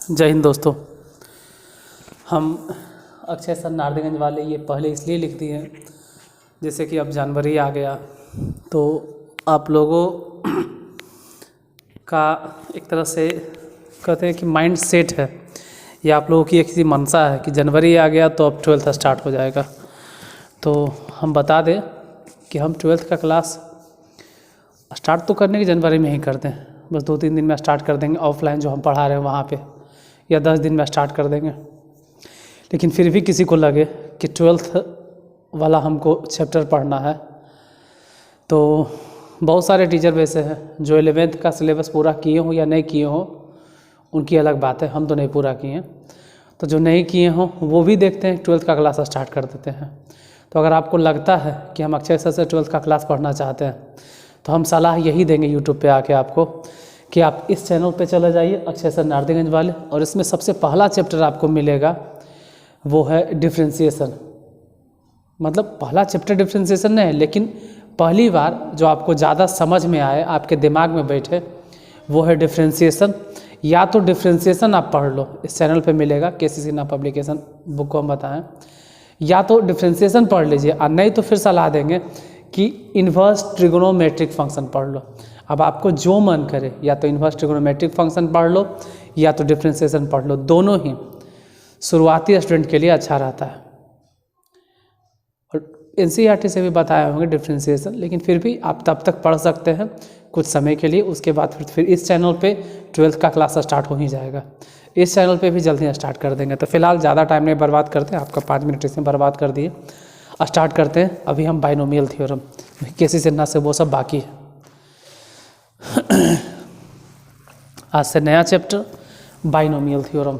जय हिंद दोस्तों। हम अक्षय सर नारदीगंज वाले ये पहले इसलिए लिख दिए हैं, जैसे कि अब जनवरी आ गया तो आप लोगों का एक तरह से कहते हैं कि माइंड सेट है या आप लोगों की एक सी मनसा है कि जनवरी आ गया तो अब 12th स्टार्ट हो जाएगा। तो हम बता दें कि हम 12th का क्लास स्टार्ट तो करने की जनवरी में ही करते हैं, बस 2-3 दिन में स्टार्ट कर देंगे। ऑफलाइन जो हम पढ़ा रहे हैं वहाँ पे या 10 दिन में स्टार्ट कर देंगे। लेकिन फिर भी किसी को लगे कि 12th वाला हमको चैप्टर पढ़ना है, तो बहुत सारे टीचर वैसे हैं जो 11th का सिलेबस पूरा किए हों या नहीं किए हों, उनकी अलग बात है। हम तो नहीं पूरा किए हैं, तो जो नहीं किए हों वो भी देखते हैं 12th का क्लास स्टार्ट कर देते हैं। तो अगर आपको लगता है कि हम अक्षय सर से 12th का क्लास पढ़ना चाहते हैं तो हम सलाह यही देंगे यूट्यूब पे आके आपको कि आप इस चैनल पे चले जाइए अक्षय सर नारदीगंज वाले, और इसमें सबसे पहला चैप्टर आपको मिलेगा वो है डिफ्रेंशिएशन। मतलब पहला चैप्टर डिफ्रेंशिएशन नहीं है, लेकिन पहली बार जो आपको ज़्यादा समझ में आए, आपके दिमाग में बैठे, वो है डिफ्रेंशिएशन। या तो डिफ्रेंशिएशन आप पढ़ लो, इस चैनल पे मिलेगा, केसी सिन्हा पब्लिकेशन बुक को हम बताएं, या तो डिफ्रेंशिएशन पढ़ लीजिए, और नहीं तो फिर सलाह देंगे कि इन्वर्स ट्रिगोनोमेट्रिक फंक्शन पढ़ लो। अब आपको जो मन करे, या तो इन्वर्स ट्रिगोनोमेट्रिक फंक्शन पढ़ लो या तो डिफ्रेंशिएशन पढ़ लो, दोनों ही शुरुआती स्टूडेंट के लिए अच्छा रहता है। और एनसीईआरटी से भी बताए होंगे डिफ्रेंशिएशन, लेकिन फिर भी आप तब तक पढ़ सकते हैं कुछ समय के लिए। उसके बाद फिर इस चैनल पे 12th का क्लास स्टार्ट हो ही जाएगा। इस चैनल पे भी जल्दी स्टार्ट कर देंगे। तो फिलहाल ज़्यादा टाइम नहीं बर्बाद करते, आपका 5 मिनट इसमें बर्बाद कर दिए। स्टार्ट करते हैं। अभी हम बाइनोमियल थ्योरम, केसी सिन्हा से वो सब बाकी है। आज से नया चैप्टर बाइनोमियल थ्योरम।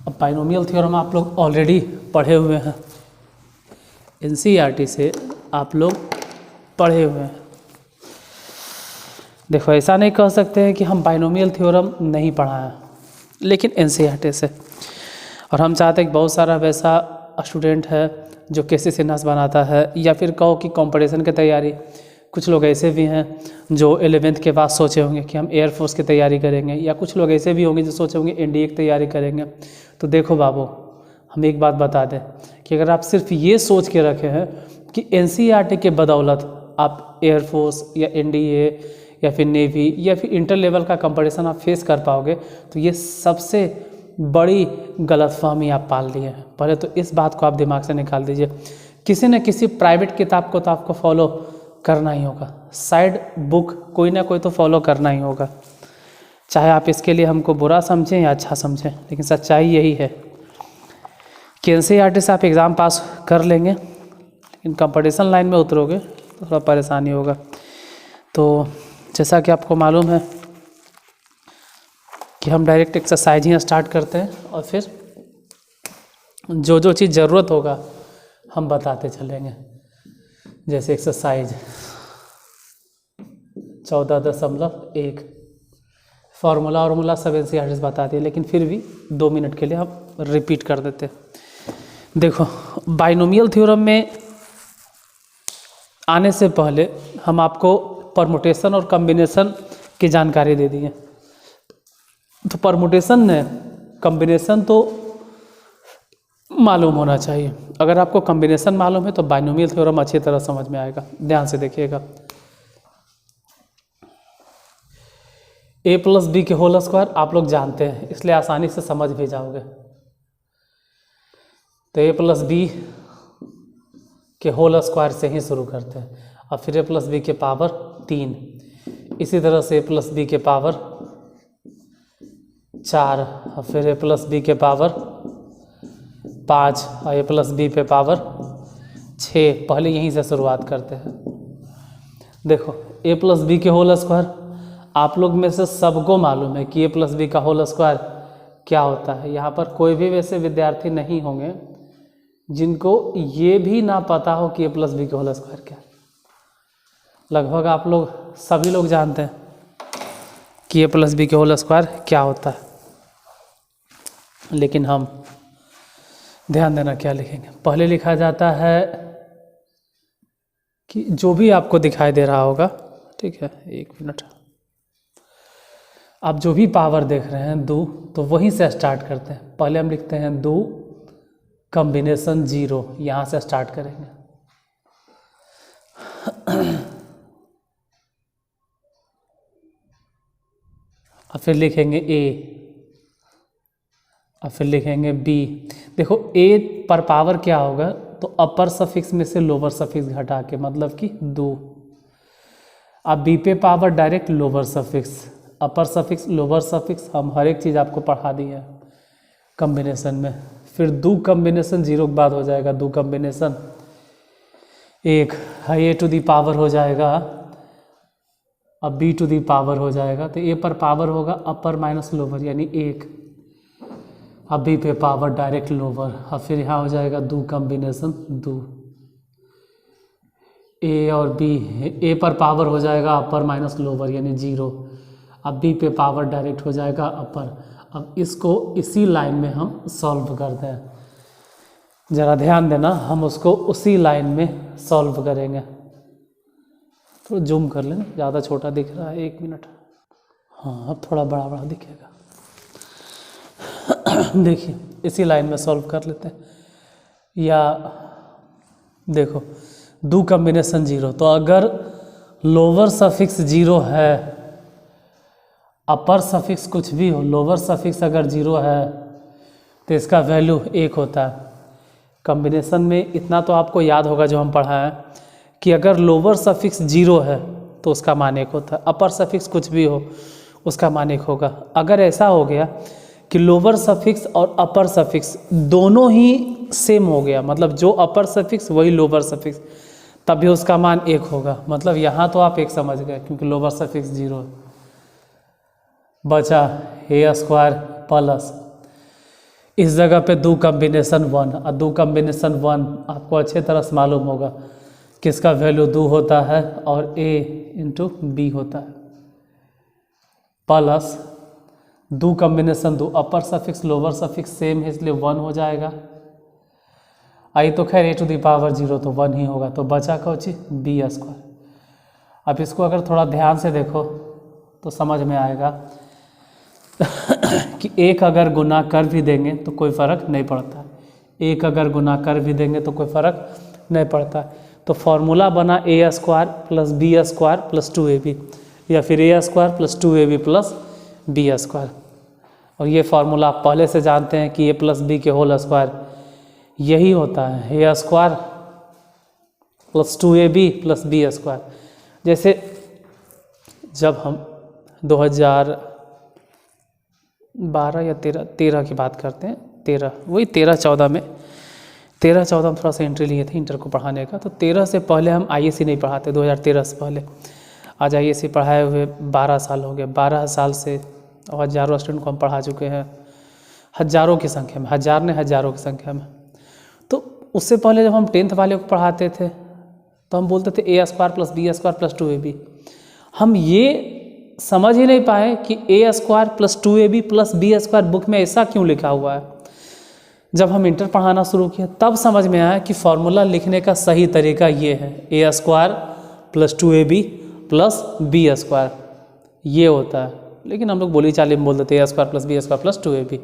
अब बाइनोमियल थ्योरम आप लोग ऑलरेडी पढ़े हुए हैं, एनसीईआरटी से आप लोग पढ़े हुए हैं। देखो, ऐसा नहीं कह सकते हैं कि हम बाइनोमियल थ्योरम नहीं पढ़ा है, लेकिन एनसीईआरटी से। और हम चाहते हैं कि बहुत सारा वैसा स्टूडेंट है जो केसी सिन्हा से बनाता है, या फिर कहो कि कंपटीशन की तैयारी। कुछ लोग ऐसे भी हैं जो 11th के बाद सोचे होंगे कि हम एयरफोर्स की तैयारी करेंगे, या कुछ लोग ऐसे भी होंगे जो सोचे होंगे एनडीए की तैयारी करेंगे। तो देखो बाबू, हम एक बात बता दें कि अगर आप सिर्फ ये सोच के रखे हैं कि एनसीईआरटी के बदौलत आप एयरफोर्स या एनडीए या फिर नेवी या फिर इंटर लेवल का कंपटीशन आप फेस कर पाओगे, तो ये सबसे बड़ी गलतफहमी आप पाल लिए हैं। पहले तो इस बात को आप दिमाग से निकाल दीजिए। किसी न किसी प्राइवेट किताब को तो आपको फॉलो करना ही होगा, साइड बुक कोई ना कोई तो फॉलो करना ही होगा, चाहे आप इसके लिए हमको बुरा समझें या अच्छा समझें। लेकिन सच्चाई यही है कि एनसीईआरटी से आप एग्ज़ाम पास कर लेंगे, लेकिन कंपटीशन लाइन में उतरोगे तो थोड़ा परेशानी होगा। तो जैसा कि आपको मालूम है कि हम डायरेक्ट एक्सरसाइज ही स्टार्ट करते हैं, और फिर जो जो चीज़ ज़रूरत होगा हम बताते चलेंगे। जैसे एक्सरसाइज 14.1 फार्मूला वार्मूला सब एनसीईआरटी से बता दिए, लेकिन फिर भी 2 मिनट के लिए हम रिपीट कर देते हैं। देखो, बाइनोमियल थ्योरम में आने से पहले हम आपको परमुटेशन और कॉम्बिनेशन की जानकारी दे दी है। तो परमुटेशन ने कॉम्बिनेशन तो मालूम होना चाहिए। अगर आपको कॉम्बिनेशन मालूम है तो बाइनोमियल थ्योरम अच्छी तरह समझ में आएगा। ध्यान से देखिएगा, a+b के होल स्क्वायर आप लोग जानते हैं, इसलिए आसानी से समझ भी जाओगे। तो a+b के होल स्क्वायर से ही शुरू करते हैं, और फिर a+b के पावर 3, इसी तरह से a+b के पावर 4, और फिर a+b के पावर 5, और a+b पे पावर 6। पहले यहीं से शुरुआत करते हैं। देखो, a+b के होल स्क्वायर आप लोग में से सबको मालूम है कि a+b का होल स्क्वायर क्या होता है। यहाँ पर कोई भी वैसे विद्यार्थी नहीं होंगे जिनको ये भी ना पता हो कि a+b के होल स्क्वायर क्या है। लगभग आप लोग सभी लोग जानते हैं कि a+b के होल स्क्वायर क्या होता है, लेकिन हम ध्यान देना क्या लिखेंगे। पहले लिखा जाता है कि जो भी आपको दिखाई दे रहा होगा, ठीक है, 1 मिनट, आप जो भी पावर देख रहे हैं दो, तो वहीं से स्टार्ट करते हैं। पहले हम लिखते हैं दो कॉम्बिनेशन 0, यहाँ से स्टार्ट करेंगे। और फिर लिखेंगे A, और फिर लिखेंगे B। देखो A पर पावर क्या होगा, तो अपर सफिक्स में से लोअर सफिक्स घटा के, मतलब कि 2। अब B पे पावर डायरेक्ट लोअर सफिक्स, अपर सफिक्स लोअर सफिक्स, हम हर एक चीज़ आपको पढ़ा दी है कॉम्बिनेशन में। फिर 2 कॉम्बिनेशन 0 के बाद हो जाएगा 2 combination 1, A to the power हो जाएगा, अब B टू दी पावर हो जाएगा, तो A पर पावर होगा अपर माइनस लोअर यानी 1, अब B पे पावर डायरेक्ट लोअर, अब फिर यहाँ हो जाएगा 2 कॉम्बिनेशन 2, A और B, A पर पावर हो जाएगा अपर माइनस लोअर यानी 0, अब B पे पावर डायरेक्ट हो जाएगा अपर। अब इसको इसी लाइन में हम सॉल्व करते हैं, ज़रा ध्यान देना, हम उसको उसी लाइन में सॉल्व करेंगे। तो जूम कर लेना, ज़्यादा छोटा दिख रहा है, 1 मिनट। हाँ अब थोड़ा बड़ा बड़ा दिखेगा। देखिए इसी लाइन में सॉल्व कर लेते हैं। या देखो 2 कॉम्बिनेशन 0, तो अगर लोअर सफिक्स 0 है, अपर सफिक्स कुछ भी हो, लोअर सफिक्स अगर 0 है तो इसका वैल्यू 1 होता है। कॉम्बिनेशन में इतना तो आपको याद होगा जो हम पढ़ा है कि अगर लोअर सफिक्स 0 है तो उसका मान 1 होता है, अपर सफिक्स कुछ भी हो उसका मान 1 होगा। अगर ऐसा हो गया कि लोअर सफिक्स और अपर सफिक्स दोनों ही सेम हो गया, मतलब जो अपर सफिक्स वही लोअर सफिक्स, तब भी उसका मान 1 होगा। मतलब यहाँ तो आप 1 समझ गए क्योंकि लोअर सफिक्स 0 बचा A स्क्वायर प्लस, इस जगह पे 2 कॉम्बिनेशन 1, और 2 कॉम्बिनेशन 1 आपको अच्छे तरह से मालूम होगा किसका वैल्यू 2 होता है और A इंटू B होता है, प्लस 2 कॉम्बिनेशन 2, अपर सफिक्स लोअर सफिक्स सेम है इसलिए 1 हो जाएगा। आई तो खैर A टू दी पावर 0 तो 1 ही होगा, तो बचा कौची B स्क्वायर। अब इसको अगर थोड़ा ध्यान से देखो तो समझ में आएगा कि 1 अगर गुना कर भी देंगे तो कोई फ़र्क नहीं पड़ता, 1 अगर गुना कर भी देंगे तो कोई फ़र्क नहीं पड़ता। तो फॉर्मूला बना A square plus B square plus 2AB, या फिर A square plus 2AB plus B square. और ये फार्मूला आप पहले से जानते हैं कि A प्लस B के होल स्क्वायर यही होता है, A square plus 2AB plus B square. जैसे जब हम 2012 या 13 की बात करते हैं, 13-14 में 13-14 में थोड़ा सा एंट्री लिए थे इंटर को पढ़ाने का, तो 13 से पहले हम IAC नहीं पढ़ाते, 2013 से पहले। आज IAC पढ़ाए हुए 12 साल हो गए, 12 साल से हज़ारों स्टूडेंट को हम पढ़ा चुके हैं, हज़ारों की संख्या में, हज़ार ने हज़ारों की संख्या में। तो उससे पहले जब हम 10th वाले को पढ़ाते थे तो हम बोलते थे A square plus B square plus 2AB। हम ये समझ ही नहीं पाए कि A square plus 2AB plus B square book में ऐसा क्यों लिखा हुआ है। जब हम इंटर पढ़ाना शुरू किया तब समझ में आया कि फार्मूला लिखने का सही तरीका ये है, A square plus 2AB plus B square, ये होता है। लेकिन हम लोग बोली चाली में बोल देते A square plus B square plus 2AB।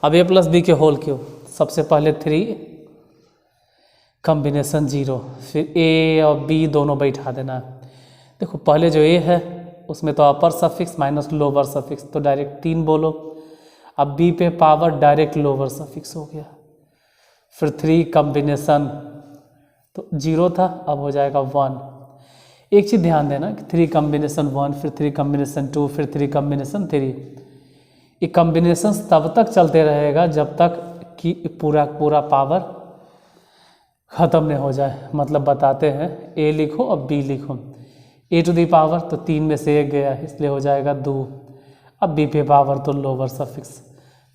अब A प्लस B के होल क्यों, सबसे पहले 3 कॉम्बिनेशन 0, फिर A और B दोनों बैठा देना। देखो पहले जो A है उसमें तो अपर सफिक्स माइनस लोअर सफिक्स, तो डायरेक्ट 3 बोलो। अब B पे पावर डायरेक्ट लोअर सफिक्स हो गया, फिर 3 कॉम्बिनेशन, तो 0 था अब हो जाएगा 1। एक चीज़ ध्यान देना कि 3 कॉम्बिनेशन 1, फिर 3 कॉम्बिनेशन 2, फिर 3 कॉम्बिनेशन 3। ये कॉम्बिनेशन तब तक चलते रहेगा जब तक कि पूरा पावर ख़त्म नहीं हो जाए। मतलब बताते हैं, A लिखो और B लिखो, A टू दी पावर तो 3 में से 1 गया इसलिए हो जाएगा 2। अब B पे पावर तो लोअर सफिक्स,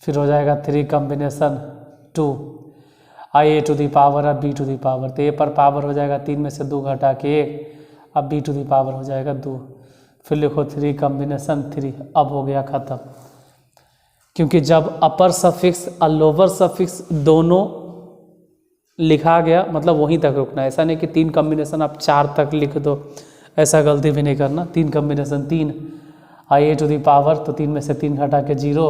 फिर हो जाएगा 3 combination 2, A to the power और B टू दी पावर, तो A पर पावर हो जाएगा 3 में से 2 घटा के 1, अब B टू दी पावर हो जाएगा 2। फिर लिखो 3 कॉम्बिनेशन 3, अब हो गया ख़त्म। क्योंकि जब अपर सफिक्स और लोअर सफिक्स दोनों लिखा गया मतलब वहीं तक रुकना, ऐसा नहीं कि 3 कॉम्बिनेशन आप 4 तक लिख दो, ऐसा गलती भी नहीं करना। 3 कॉम्बिनेशन 3 आई ए टू दी पावर, तो 3 में से 3 घटा के 0,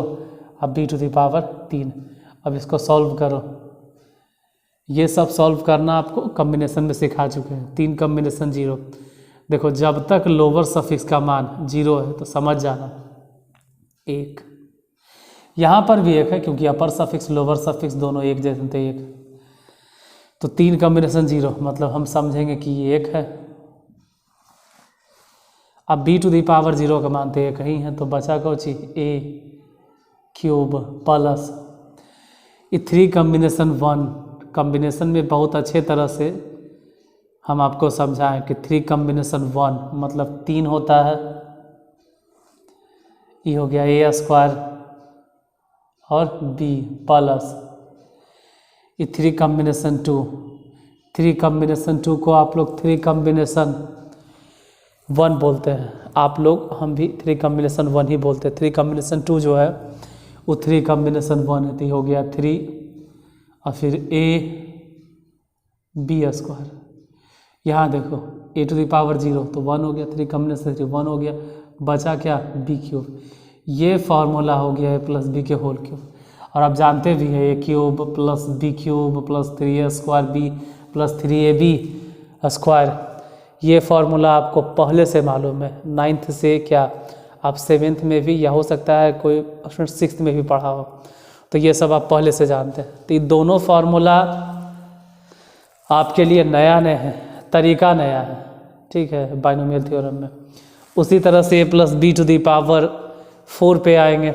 अब बी टू दी पावर 3। अब इसको सॉल्व करो। ये सब सॉल्व करना आपको कॉम्बिनेशन में सिखा चुके हैं, 3 कॉम्बिनेशन 0। देखो जब तक लोअर सफिक्स का मान 0 है तो समझ जाना 1। यहाँ पर भी 1 है क्योंकि अपर सफिक्स लोअर सफिक्स दोनों एक जैसे थे 1, तो 3 कॉम्बिनेशन 0, मतलब हम समझेंगे कि ये 1 है। अब बी टू दी पावर 0 का मानते 1 ही है, तो बचा कौन चीज ए क्यूब प्लस 3 कॉम्बिनेशन 1। कॉम्बिनेशन में बहुत अच्छे तरह से हम आपको समझाएं कि 3 कॉम्बिनेशन 1 मतलब 3 होता है, ये हो गया ए स्क्वायर और बी प्लस 3 कॉम्बिनेशन 2। 3 कॉम्बिनेशन 2 को आप लोग 3 कॉम्बिनेशन 1 बोलते हैं, आप लोग हम भी 3 कॉम्बिनेशन 1 ही बोलते हैं। 3 कॉम्बिनेशन 2 जो है वो 3 कॉम्बिनेशन 1 है, तो हो गया 3 और फिर ए बी स्क्वायर। यहाँ देखो ए टू दी पावर 0 तो 1 हो गया, 3 कॉम्बिनेशन 3 1 हो गया, बचा क्या बी क्यूब। ये फार्मूला हो गया ए प्लस बी के होल क्यूब। और आप जानते भी हैं A cube plus B cube plus 3 square B plus 3ab square, ये फार्मूला आपको पहले से मालूम है, 9th से क्या आप 7th में भी, या हो सकता है कोई 6th में भी पढ़ा हो, तो ये सब आप पहले से जानते हैं। तो ये दोनों फार्मूला आपके लिए नया नहीं है, तरीका नया है, ठीक है, बाइनोमियल थ्योरम में। उसी तरह से A plus B to the power 4 पे आएंगे,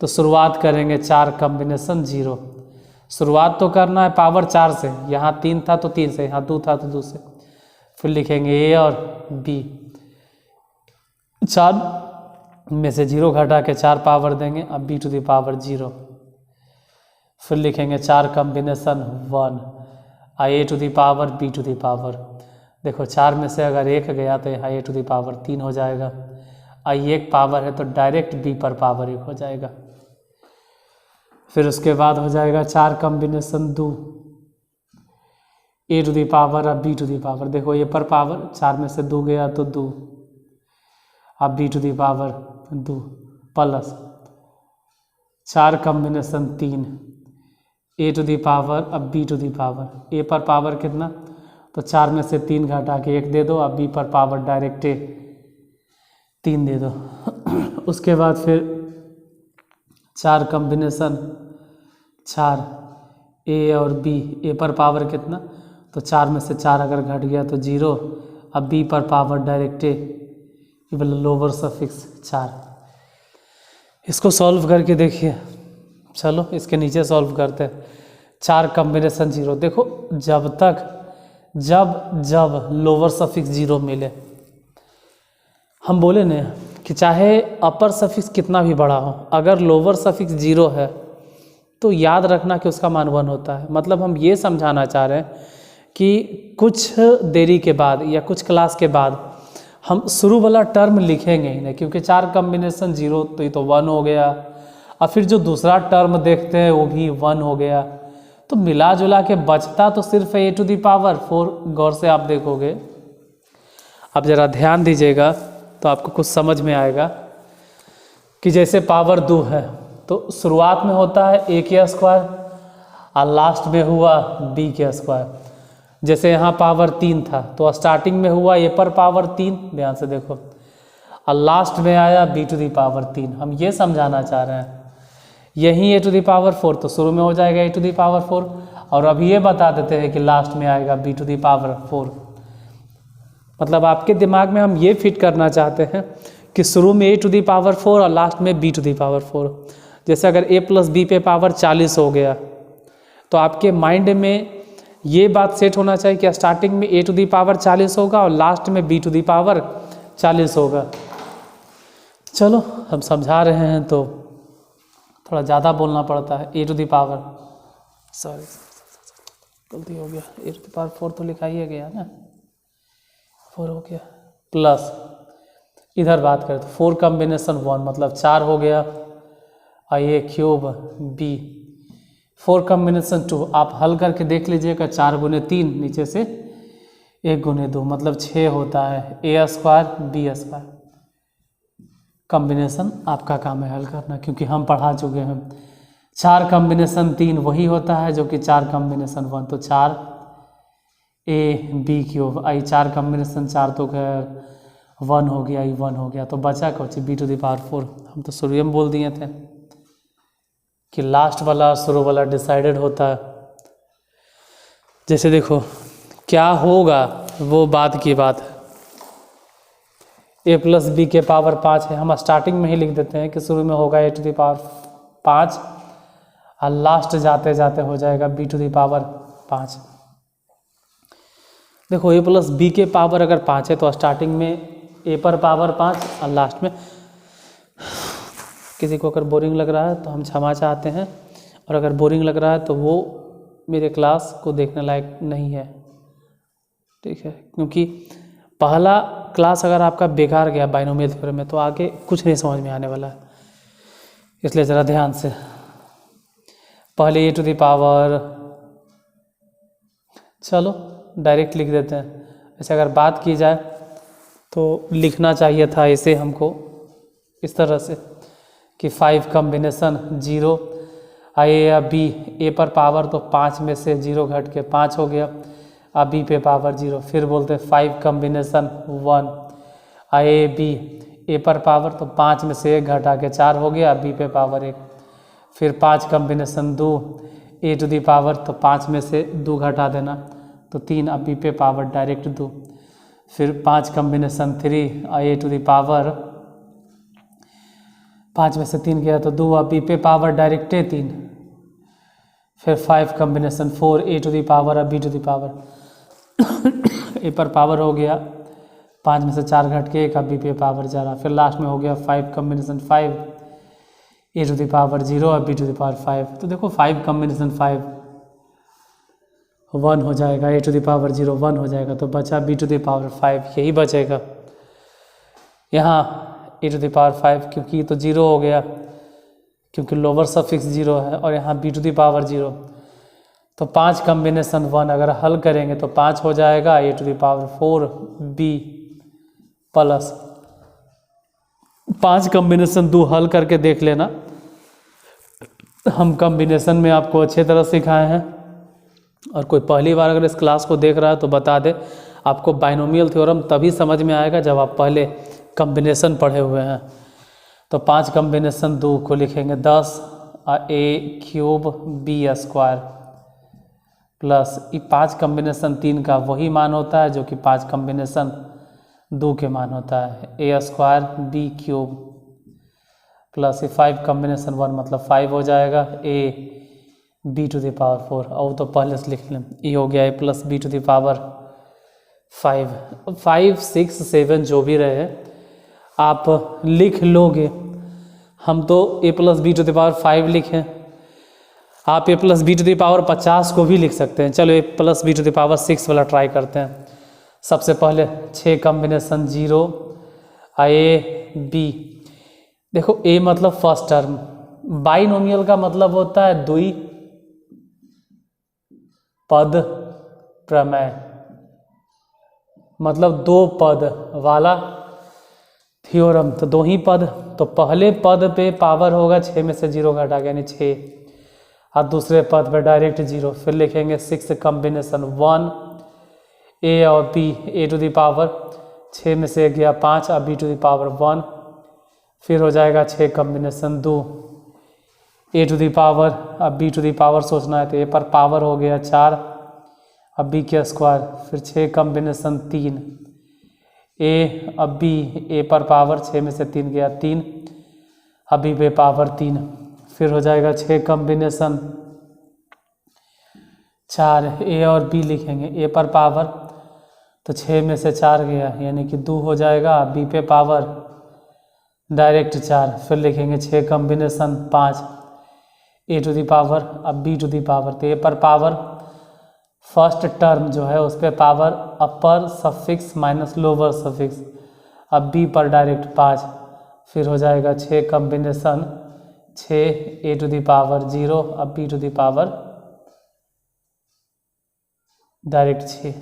तो शुरुआत करेंगे 4 कॉम्बिनेशन 0। शुरुआत तो करना है पावर 4 से, यहाँ 3 था तो 3 से, यहाँ 2 था तो 2 से, फिर लिखेंगे ए और बी, 4 में से 0 घटा के 4 पावर देंगे, अब बी टू दी पावर 0। फिर लिखेंगे 4 कॉम्बिनेशन 1 आई A to the power B to the power. देखो 4 में से अगर 1 गया तो यहाँ ए टू दी पावर 3 हो जाएगा, आई 1 पावर है तो डायरेक्ट बी पर पावर 1 हो जाएगा। फिर उसके बाद हो जाएगा 4 combination 2 A to the power अब बी टू दी पावर। देखो ए पर पावर 4 में से 2 गया तो 2, अब B to the power 2 plus 4 combination 3 A to the power अब B to the power. A पर पावर कितना, तो 4 में से 3 घटा के 1 दे दो, अब बी पर पावर डायरेक्ट 3 दे दो। उसके बाद फिर 4 कॉम्बिनेशन 4 ए और बी, ए पर पावर कितना, तो 4 में से 4 अगर घट गया तो 0, अब बी पर पावर डायरेक्ट लोअर सफिक्स 4। इसको सॉल्व करके देखिए, चलो इसके नीचे सॉल्व करते हैं। 4 कॉम्बिनेशन 0, देखो जब तक जब लोअर सफिक्स 0 मिले, हम बोले ना कि चाहे अपर सफिक्स कितना भी बड़ा हो, अगर लोअर सफिक्स 0 है तो याद रखना कि उसका मान 1 होता है। मतलब हम ये समझाना चाह रहे हैं कि कुछ देरी के बाद या कुछ क्लास के बाद हम शुरू वाला टर्म लिखेंगे ही नहीं, क्योंकि 4 कॉम्बिनेशन 0 तो ये तो 1 हो गया, और फिर जो दूसरा टर्म देखते हैं वो भी 1 हो गया, तो मिला जुला के बचता तो सिर्फ ए टू दी पावर 4। गौर से आप देखोगे, अब ज़रा ध्यान दीजिएगा तो आपको कुछ समझ में आएगा कि जैसे पावर 2 है तो शुरुआत में होता है ए के स्क्वायर और लास्ट में हुआ बी के स्क्वायर। जैसे यहाँ पावर 3 था तो स्टार्टिंग में हुआ ए पर पावर 3, ध्यान से देखो, और लास्ट में आया बी टू दी पावर 3। हम ये समझाना चाह रहे हैं, यहीं ए टू दी पावर 4 तो शुरू में हो जाएगा ए टू दी पावर 4, और अभी ये बता देते हैं कि लास्ट में आएगा बी टू दी पावर 4। मतलब आपके दिमाग में हम ये फिट करना चाहते हैं कि शुरू में ए टू दी पावर 4 और लास्ट में बी टू दी पावर 4। जैसे अगर ए प्लस बी पे पावर 40 हो गया तो आपके माइंड में ये बात सेट होना चाहिए कि स्टार्टिंग में ए टू दी पावर 40 होगा और लास्ट में बी टू दी पावर 40 होगा। चलो हम समझा रहे हैं तो थोड़ा ज़्यादा बोलना पड़ता है। ए टू दी पावर, सॉरी गलती हो गया, ए टू दी पावर 4 तो लिखा ही गया ना, 4 हो गया, प्लस इधर बात करें तो 4 कॉम्बिनेशन 1 मतलब 4 हो गया, और ए क्यूब बी 4 कॉम्बिनेशन 2 आप हल करके देख लीजिएगा, 4 गुने 3 नीचे से 1 गुने 2 मतलब 6 होता है, ए स्क्वायर बी स्क्वायर। कॉम्बिनेशन आपका काम है हल करना, क्योंकि हम पढ़ा चुके हैं 4 कॉम्बिनेशन 3 वही होता है जो कि 4 कॉम्बिनेशन 1, तो 4 AB³ आई 4 कॉम्बिनेशन 4 तो 1 हो गया, आई 1 हो गया, तो बचा कुछ B⁴। हम तो शुरू में बोल दिए थे कि लास्ट वाला और शुरू वाला डिसाइडेड होता है। जैसे देखो क्या होगा वो बाद की बात है। A+B के पावर 5 है, हम स्टार्टिंग में ही लिख देते हैं कि शुरू में होगा A⁵ और लास्ट जाते जाते हो जाएगा B⁵5। देखो A+B के पावर अगर 5 है तो स्टार्टिंग में A पर पावर 5 और लास्ट में, किसी को अगर बोरिंग लग रहा है तो हम क्षमा चाहते हैं, और अगर बोरिंग लग रहा है तो वो मेरे क्लास को देखने लायक नहीं है, ठीक है, क्योंकि पहला क्लास अगर आपका बेकार गया बाइनोमियल थ्योरम में तो आगे कुछ नहीं समझ में आने वाला है, इसलिए ज़रा ध्यान से पहले A⁴ चलो डायरेक्ट लिख देते हैं। ऐसे अगर बात की जाए तो लिखना चाहिए था इसे हमको इस तरह से कि 5 कॉम्बिनेशन 0 A या B, A पर पावर तो 5 में से 0 घट के 5 हो गया, अब B पे पावर 0, फिर बोलते 5 कॉम्बिनेशन 1 A B, A पर पावर तो 5 में से 1 घटा के 4 हो गया, B पे पावर 1, फिर 5 कॉम्बिनेशन 2 A⁴ तो 5 में से 2 घटा देना तो 3, अब B पे पावर डायरेक्ट 2, फिर 5 कॉम्बिनेशन 3 A⁴ 5 में से 3 गया तो 2, अब B पे पावर डायरेक्ट 3, फिर 5 कॉम्बिनेशन 4 A⁴ अब B⁴ A पर पावर हो गया 5 में से 4 घट के 1, अब B पे पावर जा रहा, फिर लास्ट में हो गया 5 कॉम्बिनेशन 5 A⁴ 0 अब B⁵5। तो देखो 5 कॉम्बिनेशन 5 1 हो जाएगा, A⁴ 0 1 हो जाएगा, तो बचा B⁵5, यही बचेगा यहाँ A⁵5, क्योंकि ये तो 0 हो गया क्योंकि लोअर सफिक्स 0 है, और यहाँ B⁴ 0, तो 5 कॉम्बिनेशन 1 अगर हल करेंगे तो 5 हो जाएगा A⁴B प्लस 5 कॉम्बिनेशन 2 हल करके देख लेना, हम कॉम्बिनेशन में आपको अच्छे तरह सिखाए हैं, और कोई पहली बार अगर इस क्लास को देख रहा है तो बता दे, आपको बाइनोमियल थ्योरम तभी समझ में आएगा जब आप पहले कॉम्बिनेशन पढ़े हुए हैं। तो 5 कॉम्बिनेशन 2 को लिखेंगे 10 A³ B² प्लस 5 कॉम्बिनेशन 3 का वही मान होता है जो कि 5 कॉम्बिनेशन 2 के मान होता है A² B³ प्लस 5 कॉम्बिनेशन 1 मतलब 5 हो जाएगा AB⁴, और तो पहले से लिख लें, ये हो गया A+ B⁵5। 5 6 7 जो भी रहे आप लिख लोगे, हम तो A+ B⁵5 लिखें, आप A+ B⁵50 को भी लिख सकते हैं। चलो A+ B⁵6 वाला ट्राई करते हैं। सबसे पहले 6 कॉम्बिनेशन 0 A B, देखो A मतलब फर्स्ट टर्म, बाइनोमियल का मतलब होता है द्वि पद प्रमेय, मतलब 2 पद वाला थ्योरम, तो 2 ही पद, तो पहले पद पे पावर होगा 6 में से 0 घटा के यानी 6, और दूसरे पद पे डायरेक्ट 0, फिर लिखेंगे 6 कॉम्बिनेशन 1 A और B, A⁴ 6 में से गया 5 और B⁴ 1, फिर हो जाएगा 6 कॉम्बिनेशन 2 A⁴ अब B⁴ सोचना है तो A पर पावर हो गया 4 अब B², फिर 6 कॉम्बिनेशन 3 A अब B, A पर पावर 6 में से 3 गया 3 अब B पे पावर 3, फिर हो जाएगा 6 कॉम्बिनेशन 4 A और B लिखेंगे, A पर पावर तो 6 में से 4 गया यानी कि 2 हो जाएगा, B पे पावर डायरेक्ट 4, फिर लिखेंगे 6 कॉम्बिनेशन 5 A⁴ अब B⁴, तो A पर पावर फर्स्ट टर्म जो है उस पर पावर अपर सफिक्स माइनस लोअर सफिक्स, अब B पर डायरेक्ट 5, फिर हो जाएगा 6 कॉम्बिनेशन 6 A⁴ 0 अब B⁴ डायरेक्ट 6,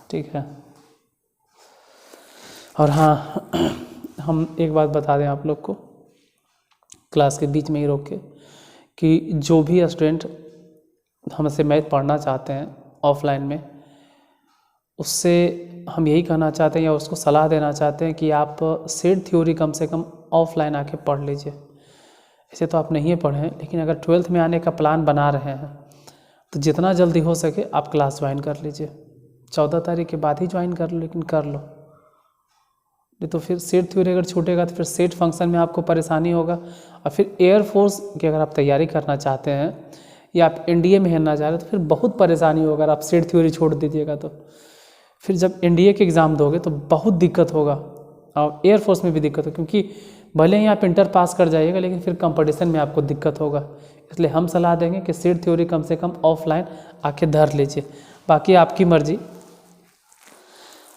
ठीक है। और हाँ हम एक बात बता दें आप लोग को क्लास के बीच में ही रोक के, कि जो भी स्टूडेंट हमसे मैथ पढ़ना चाहते हैं ऑफलाइन में, उससे हम यही कहना चाहते हैं या उसको सलाह देना चाहते हैं कि आप सेट थ्योरी कम से कम ऑफलाइन आके पढ़ लीजिए। ऐसे तो आप नहीं पढ़ें, लेकिन अगर 12th में आने का प्लान बना रहे हैं तो जितना जल्दी हो सके आप क्लास ज्वाइन कर लीजिए। 14 तारीख के बाद ही ज्वाइन कर लो, लेकिन कर लो, नहीं तो फिर सेट थ्योरी अगर छूटेगा तो फिर सेट फंक्शन में आपको परेशानी होगा। और फिर एयरफोर्स की अगर आप तैयारी करना चाहते हैं या आप एनडीए में हेलना चाह रहे हैं तो फिर बहुत परेशानी होगा। अगर आप सेट थ्योरी छोड़ दीजिएगा तो फिर जब एनडीए के एग्ज़ाम दोगे तो बहुत दिक्कत होगा, और एयरफोर्स में भी दिक्कत होगी, क्योंकि भले ही आप इंटर पास कर जाइएगा लेकिन फिर कंपटीशन में आपको दिक्कत होगा। इसलिए हम सलाह देंगे कि सेट थ्योरी कम से कम ऑफलाइन आके धर लीजिए। बाकी आपकी मर्जी,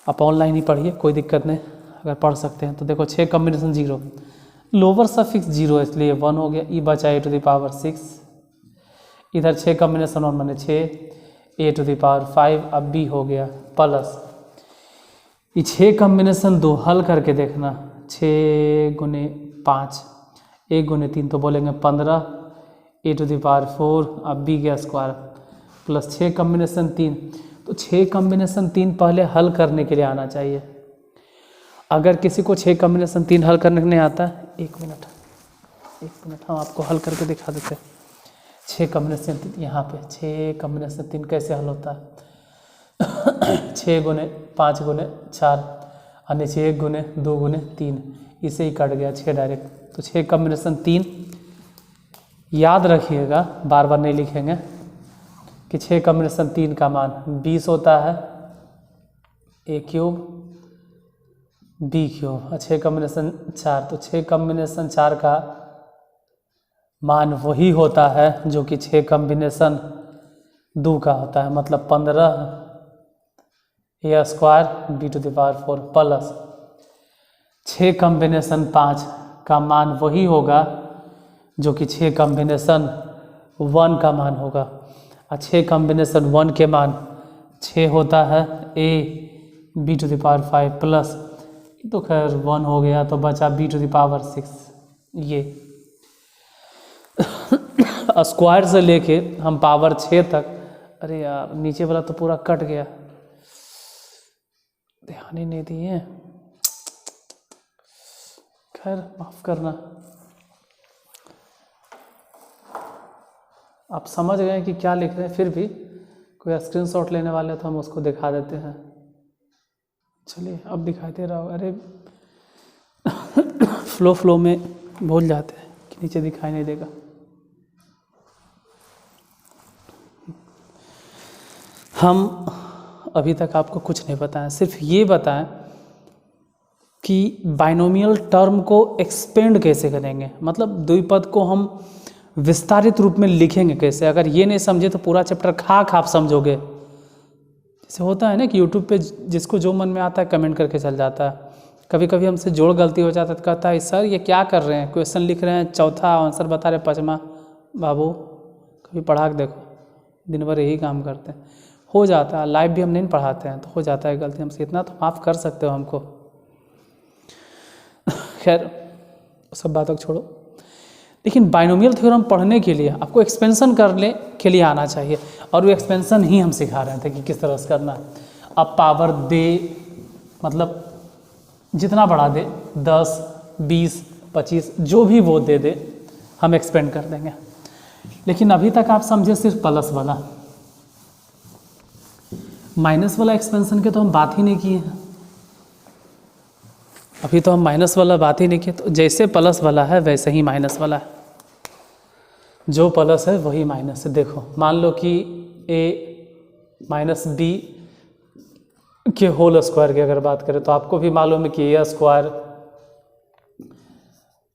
आप ऑनलाइन ही पढ़िए, कोई दिक्कत नहीं। अगर पढ़ सकते हैं तो देखो 6 कॉम्बिनेशन 0, लोअर सफिक्स 0 इसलिए 1 हो गया, ई बचा a⁻6। इधर 6 कॉम्बिनेशन 1 माने 6, a⁵ अब b हो गया प्लस ये 6 कॉम्बिनेशन 2 हल करके देखना, 6 × 5 1 × 3 तो बोलेंगे 15, a⁴ अब b का स्क्वायर प्लस 6 कॉम्बिनेशन 3, तो 6 कॉम्बिनेशन 3 पहले हल करने के लिए आना चाहिए। अगर किसी को 6 कॉम्बिनेशन 3 हल करने नहीं आता, एक मिनट हम आपको हल करके दिखा देते हैं। 6 कॉम्बिनेशन 3 यहाँ पे 6 कॉम्बिनेशन 3 कैसे हल होता है 6 × 5 × 4 और नीचे 1 × 2 × 3, इसे ही कट गया 6 डायरेक्ट। तो 6 कॉम्बिनेशन 3 याद रखिएगा, बार बार नहीं लिखेंगे, कि 6 कॉम्बिनेशन 3 का मान 20 होता है, a³ b³ और 6 कॉम्बिनेशन 4, तो 6 कॉम्बिनेशन 4 का मान वही होता है जो कि 6 कॉम्बिनेशन 2 का होता है, मतलब 15 a² b⁴ प्लस 6 कॉम्बिनेशन 5 का मान वही होगा जो कि 6 कॉम्बिनेशन 1 का मान होगा, और 6 कॉम्बिनेशन 1 के मान 6 होता है a⁵ प्लस, तो खैर 1 हो गया, तो बचा b⁻6। ये स्क्वायर से लेके हम पावर 6 तक, अरे यार नीचे वाला तो पूरा कट गया, ध्यान ही नहीं दिए, खैर माफ़ करना। आप समझ गए कि क्या लिख रहे हैं, फिर भी कोई स्क्रीनशॉट लेने वाले तो हम उसको दिखा देते हैं। चलिए अब दिखाई दे रहा होगा, अरे फ्लो में भूल जाते हैं कि नीचे दिखाई नहीं देगा। हम अभी तक आपको कुछ नहीं बताएं, सिर्फ ये बताएं कि बाइनोमियल टर्म को एक्सपेंड कैसे करेंगे, मतलब द्विपद को हम विस्तारित रूप में लिखेंगे कैसे। अगर ये नहीं समझे तो पूरा चैप्टर खाक आप समझोगे। जैसे होता है ना कि यूट्यूब पे जिसको जो मन में आता है कमेंट करके चल जाता है। कभी कभी हमसे जोड़ गलती हो जाता है तो कहता है सर ये क्या कर रहे हैं, क्वेश्चन लिख रहे हैं चौथा आंसर बता रहे 5वां। बाबू कभी पढ़ा के देखो, दिन भर यही काम करते हैं, हो जाता है। लाइव भी हम नहीं पढ़ाते हैं तो हो जाता है गलती हमसे, इतना तो माफ़ कर सकते हो हमको। खैर सब बातों को छोड़ो, लेकिन बाइनोमियल थ्योरम पढ़ने के लिए आपको एक्सपेंशन करने के लिए आना चाहिए, और वो एक्सपेंशन ही हम सिखा रहे थे कि किस तरह से करना है। अब पावर दे, मतलब जितना बढ़ा दे 10, 20, 25 जो भी वो दे दे हम एक्सपेंड कर देंगे। लेकिन अभी तक आप समझे सिर्फ प्लस वाला, माइनस वाला एक्सपेंशन के तो हम बात ही नहीं किए हैं। अभी तो हम माइनस वाला बात ही नहीं किए, तो जैसे प्लस वाला है वैसे ही माइनस वाला है, जो प्लस है वही माइनस है। देखो मान लो कि a माइनस बी के होल स्क्वायर की अगर बात करें तो आपको भी मालूम है कि a²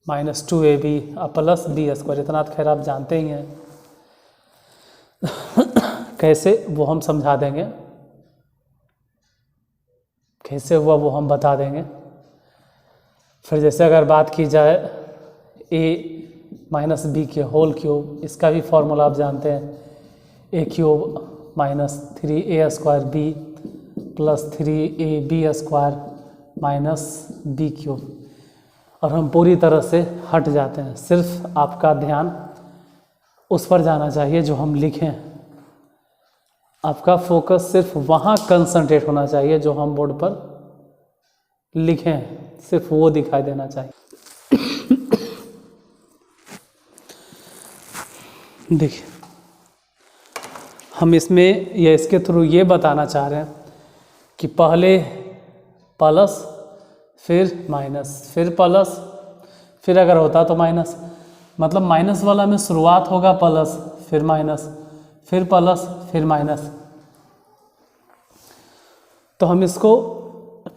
minus 2ab plus b², इतना तो खैर आप जानते ही हैं। कैसे वो हम समझा देंगे, कैसे हुआ वो हम बता देंगे। फिर जैसे अगर बात की जाए a माइनस बी के होल क्यूब, इसका भी फॉर्मूला आप जानते हैं, a³ minus 3a² b plus 3ab² minus b³ और हम पूरी तरह से हट जाते हैं। सिर्फ आपका ध्यान उस पर जाना चाहिए जो हम लिखें, आपका फोकस सिर्फ वहाँ कंसंट्रेट होना चाहिए जो हम बोर्ड पर लिखें, सिर्फ वो दिखाई देना चाहिए। देखिए, हम इसमें या इसके थ्रू ये बताना चाह रहे हैं कि पहले प्लस, फिर माइनस, फिर प्लस, फिर अगर होता तो माइनस, मतलब माइनस वाला में शुरुआत होगा प्लस, फिर माइनस, फिर प्लस, फिर माइनस। तो हम इसको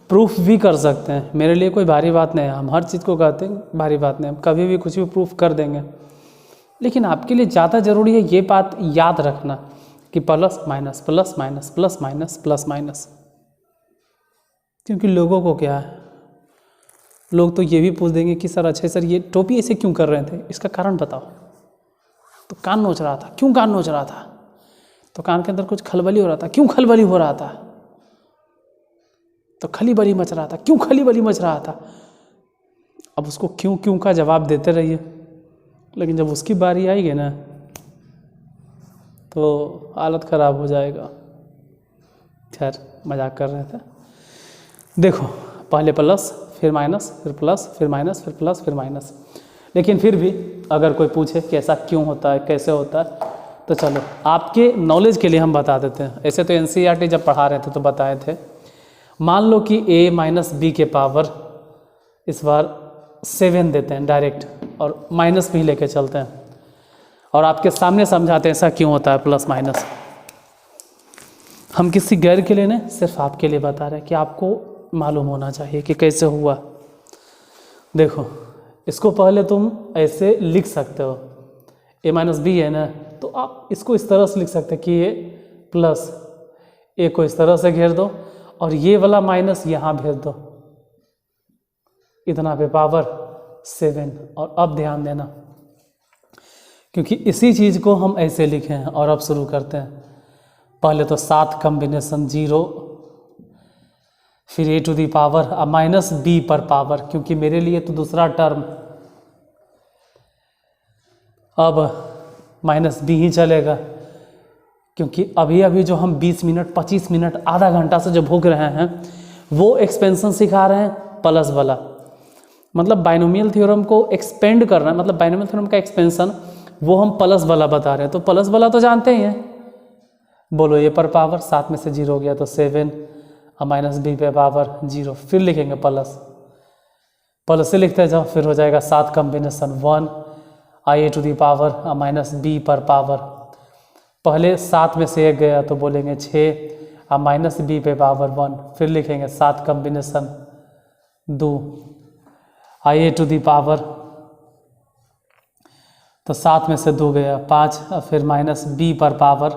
प्रूफ भी कर सकते हैं, मेरे लिए कोई भारी बात नहीं है, हम हर चीज़ को कहते हैं भारी बात नहीं, हम कभी भी कुछ भी प्रूफ कर देंगे। लेकिन आपके लिए ज़्यादा ज़रूरी है ये बात याद रखना कि plus minus plus minus plus minus plus minus. क्योंकि लोगों को क्या है, लोग तो ये भी पूछ देंगे कि सर अच्छा सर ये टोपी ऐसे क्यों कर रहे थे, इसका कारण बताओ। तो कान नोच रहा था, क्यों कान नोच रहा था? तो कान के अंदर कुछ खलबली हो रहा था, क्यों खलबली हो रहा था? तो खली बली मच रहा था, क्यों खली बली मच रहा था? अब उसको क्यों क्यों का जवाब देते रहिए, लेकिन जब उसकी बारी आएगी ना तो हालत ख़राब हो जाएगा। खैर मजाक कर रहे थे। देखो, पहले प्लस, फिर माइनस, फिर प्लस, फिर माइनस, फिर प्लस, फिर माइनस। लेकिन फिर भी अगर कोई पूछे कि ऐसा क्यों होता है, कैसे होता है, तो चलो आपके नॉलेज के लिए हम बता देते हैं। ऐसे तो NCERT जब पढ़ा रहे थे तो बताए थे। मान लो कि a माइनस बी के पावर इस बार 7 देते हैं डायरेक्ट, और माइनस भी लेके चलते हैं, और आपके सामने समझाते हैं ऐसा क्यों होता है प्लस माइनस। हम किसी गैर के लिए नहीं, सिर्फ आपके लिए बता रहे हैं कि आपको मालूम होना चाहिए कि कैसे हुआ। देखो, इसको पहले तुम ऐसे लिख सकते हो, a माइनस बी है ना, तो आप इसको इस तरह से लिख सकते हैं कि ये प्लस, a को इस तरह से घेर दो और ये वाला माइनस यहाँ भेज दो, इतना पे पावर 7। और अब ध्यान देना, क्योंकि इसी चीज़ को हम ऐसे लिखे हैं। और अब शुरू करते हैं। पहले तो 7 कॉम्बिनेशन 0, फिर a टू दी पावर अब माइनस b पर पावर, क्योंकि मेरे लिए तो दूसरा टर्म अब माइनस b ही चलेगा, क्योंकि अभी अभी जो हम 20 मिनट 25 मिनट आधा घंटा से जो भोग रहे हैं वो एक्सपेंशन सिखा रहे हैं प्लस वाला, मतलब बाइनोमियल थ्योरम को एक्सपेंड करना, मतलब बाइनोमियल थ्योरम का एक्सपेंशन वो हम प्लस वाला बता रहे हैं। तो प्लस वाला तो जानते ही हैं, बोलो a पर पावर 7 में से 0 हो गया तो 7 और माइनस b पे पावर 0, फिर लिखेंगे प्लस, प्लस से लिखते जाओ, फिर हो जाएगा 7 combination 1 a to the power और माइनस b पर पावर। पहले 7 में से 1 गया तो बोलेंगे 6 और माइनस b पे पावर 1, फिर लिखेंगे 7 combination 2 a to the power, तो 7 में से 2 गया 5 और फिर माइनस b पर पावर,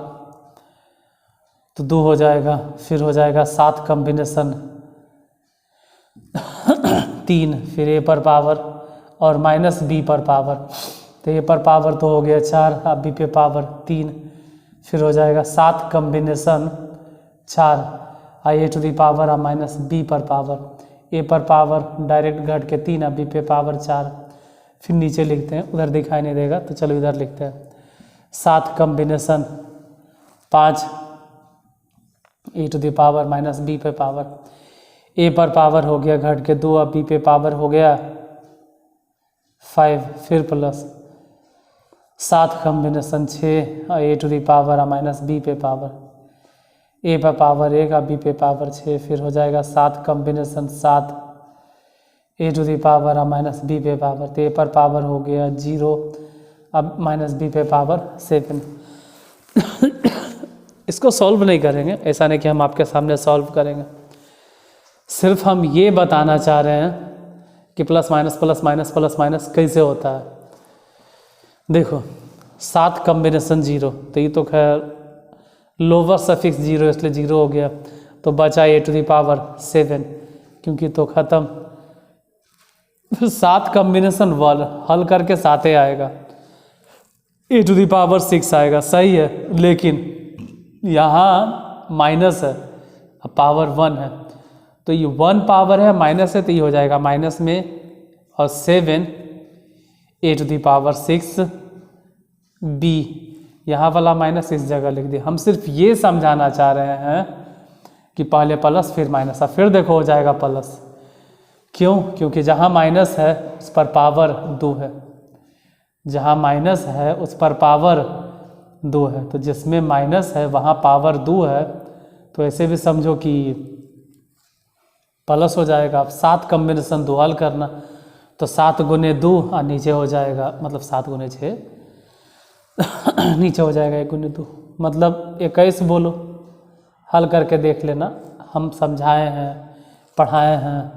तो 2 हो जाएगा, फिर हो जाएगा 7 कॉम्बिनेशन 3, फिर a पर पावर और माइनस b पर पावर, तो a पर पावर तो हो गया 4 और b पे पावर 3, फिर हो जाएगा 7 combination 4 a to the power और माइनस b पर पावर, a पर पावर डायरेक्ट घट के 3 और b पे पावर 4, फिर नीचे लिखते हैं, उधर दिखाई नहीं देगा तो चलो इधर लिखते हैं 7 combination 5 a to the power minus b पे पावर, a पर पावर हो गया घट के 2 और b पे पावर हो गया 5, फिर प्लस 7 कॉम्बिनेशन 6 और a टू दी पावर और माइनस b पे पावर, a पर पावर 1 और b पे पावर 6, फिर हो जाएगा 7 combination 7 a to the power और माइनस b पे पावर, तो a पर पावर हो गया 0 अब माइनस b पे पावर 7। इसको सॉल्व नहीं करेंगे, ऐसा नहीं कि हम आपके सामने सॉल्व करेंगे, सिर्फ हम ये बताना चाह रहे हैं कि प्लस माइनस कैसे होता है। देखो 7 कॉम्बिनेशन 0, तो ये तो खैर लोअर सफिक्स 0 इसलिए 0 हो गया, तो बचा a टू दी पावर 7, क्योंकि तो ख़त्म। फिर 7 कॉम्बिनेशन 1 हल करके 7 आएगा, a टू दी पावर 6 आएगा, सही है, लेकिन यहाँ माइनस है और पावर 1 है, तो ये 1 पावर है माइनस है, तो ये हो जाएगा माइनस में और 7 a⁻6 b, यहाँ वाला माइनस इस जगह लिख दिया। हम सिर्फ ये समझाना चाह रहे हैं कि पहले प्लस फिर माइनस, अब फिर देखो हो जाएगा प्लस। क्यों? क्योंकि जहाँ माइनस है उस पर पावर 2 है, जहाँ माइनस है उस पर पावर 2 है, तो जिसमें माइनस है वहाँ पावर 2 है, तो ऐसे भी समझो कि प्लस हो जाएगा। अब 7 कॉम्बिनेशन 2 हल करना, तो 7 गुने 2 और नीचे हो जाएगा, मतलब 7 गुने 6 नीचे हो जाएगा 1 गुने 2, मतलब 21 बोलो। हल करके देख लेना, हम समझाए हैं, पढ़ाए हैं,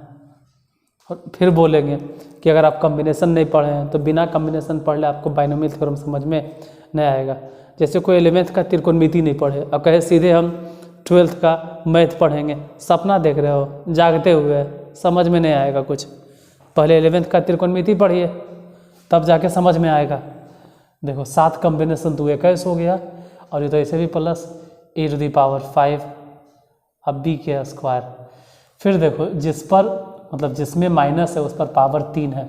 और फिर बोलेंगे कि अगर आप कॉम्बिनेशन नहीं पढ़े हैं तो बिना कॉम्बिनेशन पढ़ ले आपको बाइनोमियल थ्योरम समझ में नहीं आएगा। जैसे कोई 11th का त्रिकोणमिति नहीं पढ़े और कहे सीधे हम 12th का मैथ पढ़ेंगे, सपना देख रहे हो, जागते हुए, समझ में नहीं आएगा कुछ। पहले 11th का त्रिकोणमिति पढ़िए, तब जाके समझ में आएगा। देखो 7 कॉम्बिनेशन 2 21 हो गया, और ये तो ऐसे भी प्लस a⁵ अब b के स्क्वायर। फिर देखो जिस पर मतलब जिसमें माइनस है उस पर पावर 3 है,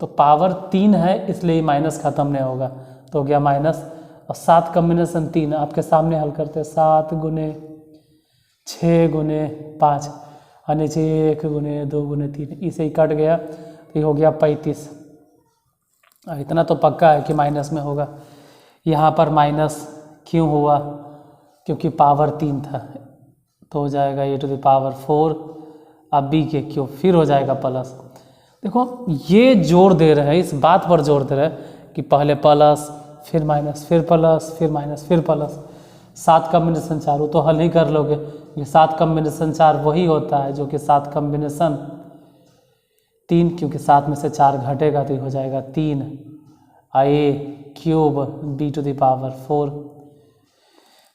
तो पावर 3 है इसलिए माइनस खत्म नहीं होगा, तो हो गया माइनस। और 7 कॉम्बिनेशन 3 आपके सामने हल करते हैं, 7 गुने 6 गुने 5 और नीचे 1 गुने 2 गुने 3, इसे ही कट गया, तो ये हो गया 35। इतना तो पक्का है कि माइनस में होगा। यहाँ पर माइनस क्यों हुआ? क्योंकि पावर 3 था, तो हो जाएगा a⁴ अब b के क्यों, फिर हो जाएगा प्लस। देखो ये जोर दे रहे हैं, इस बात पर जोर दे रहे हैं कि पहले प्लस फिर माइनस फिर प्लस फिर माइनस फिर प्लस। 7 कॉम्बिनेशन 4 तो हल ही कर लोगे, ये 7 कॉम्बिनेशन 4 वही होता है जो कि 7 कॉम्बिनेशन 3, क्योंकि 7 में से 4 घटेगा तो ये हो जाएगा 3 a³ b⁴।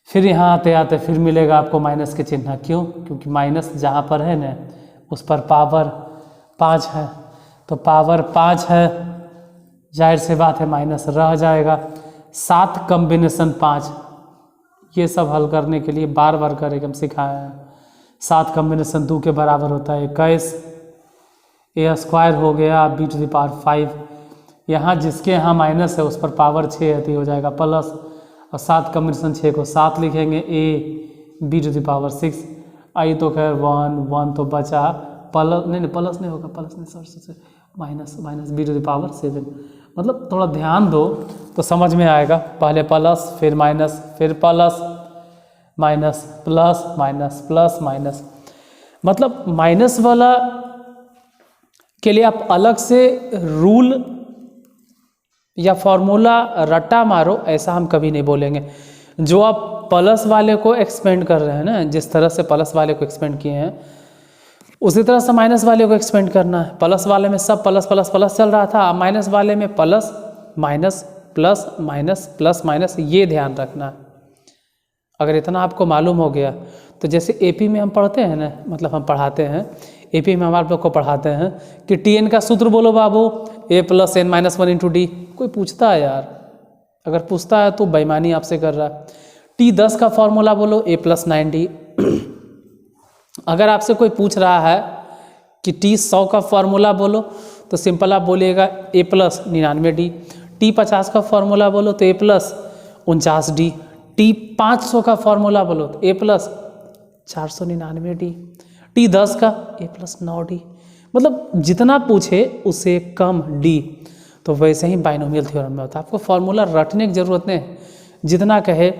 फिर यहाँ आते आते फिर मिलेगा आपको माइनस के चिन्ह। क्यों? क्योंकि माइनस जहाँ पर है ना उस पर पावर 5 है, तो पावर 5 है, जाहिर सी बात है माइनस रह जाएगा। 7 कॉम्बिनेशन 5, ये सब हल करने के लिए बार बार करेंगे, हम सिखाए हैं। 7 कॉम्बिनेशन 2 के बराबर होता है 21, a² हो गया b⁵। यहाँ जिसके यहाँ माइनस है उस पर पावर 6 है, तो ये हो जाएगा प्लस, और 7 कॉम्बिनेशन 6 को 7 लिखेंगे, a b⁵। आई तो खैर 1 तो बचा, प्लस नहीं प्लस नहीं होगा, प्लस नहीं सर माइनस b⁵। मतलब थोड़ा ध्यान दो तो समझ में आएगा, पहले प्लस फिर माइनस फिर plus minus plus minus plus minus. मतलब माइनस वाला के लिए आप अलग से रूल या फॉर्मूला रट्टा मारो, ऐसा हम कभी नहीं बोलेंगे। जो आप प्लस वाले को एक्सपेंड कर रहे हैं ना, जिस तरह से प्लस वाले को एक्सपेंड किए हैं उसी तरह से माइनस वाले को एक्सपेंड करना है। प्लस वाले में सब प्लस प्लस प्लस चल रहा था, माइनस वाले में plus minus plus minus plus minus, ये ध्यान रखना है। अगर इतना आपको मालूम हो गया तो जैसे एपी में हम पढ़ते हैं ना, मतलब हम पढ़ाते हैं एपी में, हमारे लोग को पढ़ाते हैं कि टीएन का सूत्र बोलो बाबू, a + n - 1 × d। कोई पूछता है यार, अगर पूछता है तो बेईमानी आपसे कर रहा है। T10 का फॉर्मूला बोलो, a + 9d। अगर आपसे कोई पूछ रहा है कि T100 का फॉर्मूला बोलो, तो सिंपल आप बोलिएगा a + 99d। T50 का फॉर्मूला बोलो तो a + 49d। T500 का फॉर्मूला बोलो तो a + 499d। T10 का a + 9d। मतलब जितना पूछे उससे कम d। तो वैसे ही बाइनोमियल थ्योरम में होता है, आपको फॉर्मूला रटने की ज़रूरत नहीं, जितना कहे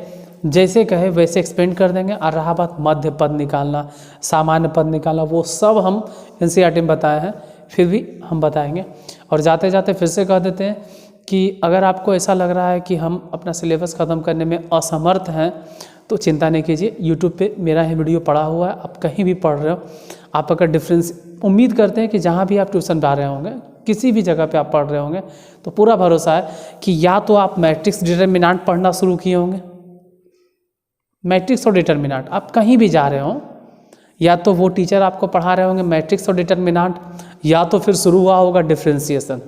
जैसे कहे वैसे एक्सपेंड कर देंगे। और रहा बात मध्य पद निकालना, सामान्य पद निकालना, वो सब हम एनसीईआरटी में बताए हैं, फिर भी हम बताएंगे। और जाते जाते फिर से कह देते हैं कि अगर आपको ऐसा लग रहा है कि हम अपना सिलेबस ख़त्म करने में असमर्थ हैं तो चिंता नहीं कीजिए, यूट्यूब पे मेरा ही वीडियो पड़ा हुआ है, आप कहीं भी पढ़ रहे हो, आप अगर डिफरेंस, उम्मीद करते हैं कि जहाँ भी आप ट्यूशन पढ़ा रहे होंगे, किसी भी जगह पे आप पढ़ रहे होंगे, तो पूरा भरोसा है कि या तो आप मैट्रिक्स डिटर्मिनेंट पढ़ना शुरू किए होंगे, मैट्रिक्स और डिटर्मिनेंट आप कहीं भी जा रहे हो, या तो वो टीचर आपको पढ़ा रहे होंगे मैट्रिक्स और डिटर्मिनेंट, या तो फिर शुरू हुआ होगा डिफ्रेंशिएशन।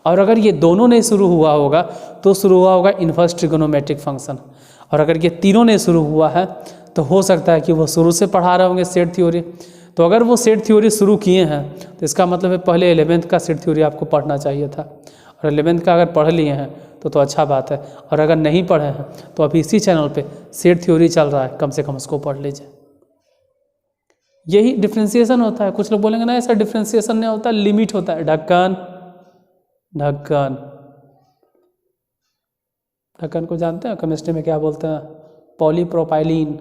और अगर ये दोनों नहीं शुरू हुआ होगा तो शुरू हुआ होगा इन्वर्स ट्रिगोनोमेट्रिक फंक्शन। और अगर ये तीनों नहीं शुरू हुआ है तो हो सकता है कि वो शुरू से पढ़ा रहे होंगे सेट थ्योरी। तो अगर वो सेट थ्योरी शुरू किए हैं तो इसका मतलब है पहले 11th का सेट थ्योरी आपको पढ़ना चाहिए था, और 11th का अगर पढ़ लिए हैं तो अच्छा बात है, और अगर नहीं पढ़े हैं तो अभी इसी चैनल पे सेट थ्योरी चल रहा है, कम से कम उसको पढ़ लीजिए। यही डिफ्रेंसिएशन होता है। कुछ लोग बोलेंगे ना ऐसा डिफ्रेंसिएशन नहीं होता, लिमिट होता है। ढक्कन, ढक्कन, ढक्कन को जानते हैं केमिस्ट्री में क्या बोलते हैं? पॉलीप्रोपाइलीन।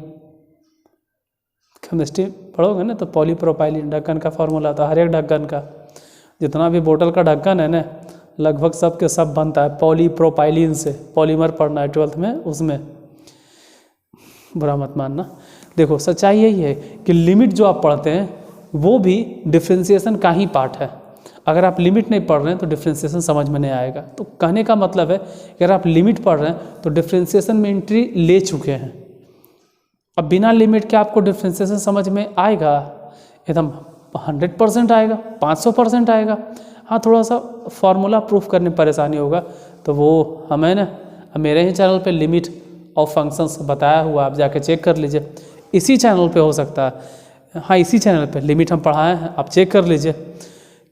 केमिस्ट्री पढ़ोगे ना तो पॉलीप्रोपाइलीन ढक्कन का फॉर्मूला था। हर एक ढक्कन का, जितना भी बोतल का ढक्कन है ना, लगभग सब के सब बनता है पॉलीप्रोपाइलीन से। पॉलीमर पढ़ना है 12th में, उसमें बुरा मत मानना। देखो सच्चाई यही है कि लिमिट जो आप पढ़ते हैं वो भी डिफ्रेंसिएशन का ही पार्ट है। अगर आप लिमिट नहीं पढ़ रहे हैं तो डिफ्रेंसिएशन समझ में नहीं आएगा। तो कहने का मतलब है अगर आप लिमिट पढ़ रहे हैं तो डिफ्रेंसिएशन में एंट्री ले चुके हैं। अब बिना लिमिट के आपको डिफ्रेंसिएशन समझ में आएगा? एकदम 100% आएगा, 500% आएगा। हाँ, थोड़ा सा फार्मूला प्रूफ करने में परेशानी होगा, तो वो हमें ना मेरे ही चैनल पे लिमिट ऑफ फंक्शंस बताया हुआ, आप जाके चेक कर लीजिए। इसी चैनल पे हो सकता है, हाँ इसी चैनल पे लिमिट हम पढ़ाए हैं, आप चेक कर लीजिए।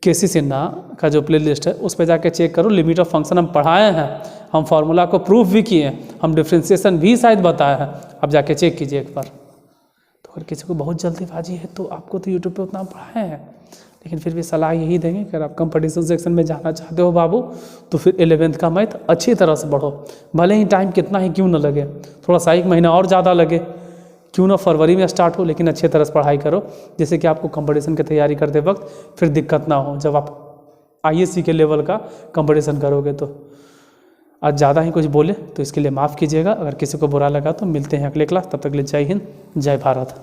केसी सिन्हा का जो प्लेलिस्ट है उस पर जाके चेक करो, लिमिट ऑफ फंक्शन हम पढ़ाए हैं, हम फार्मूला को प्रूफ भी किए हैं, हम डिफ्रेंसिएशन भी शायद बताया है, आप जाके चेक कीजिए एक बार। तो अगर किसी को बहुत जल्दीबाजी है तो आपको तो यूट्यूब पे उतना पढ़ाए हैं, लेकिन फिर भी सलाह यही देंगे कि अगर आप कंपटीशन सेक्शन में जाना चाहते हो बाबू तो फिर 11th का मैथ अच्छी तरह से पढ़ो। भले ही टाइम कितना ही क्यों ना लगे, थोड़ा सा 1 महीना और ज़्यादा लगे, क्यों ना फरवरी में स्टार्ट हो, लेकिन अच्छी तरह से पढ़ाई करो, जैसे कि आपको कंपटीशन की तैयारी करते वक्त फिर दिक्कत ना हो जब आप ISC के लेवल का कंपटीशन करोगे। तो आज ज़्यादा ही कुछ बोले तो इसके लिए माफ़ कीजिएगा। अगर किसी को बुरा लगा तो मिलते हैं अगले क्लास, तब तक के लिए जय हिंद, जय भारत।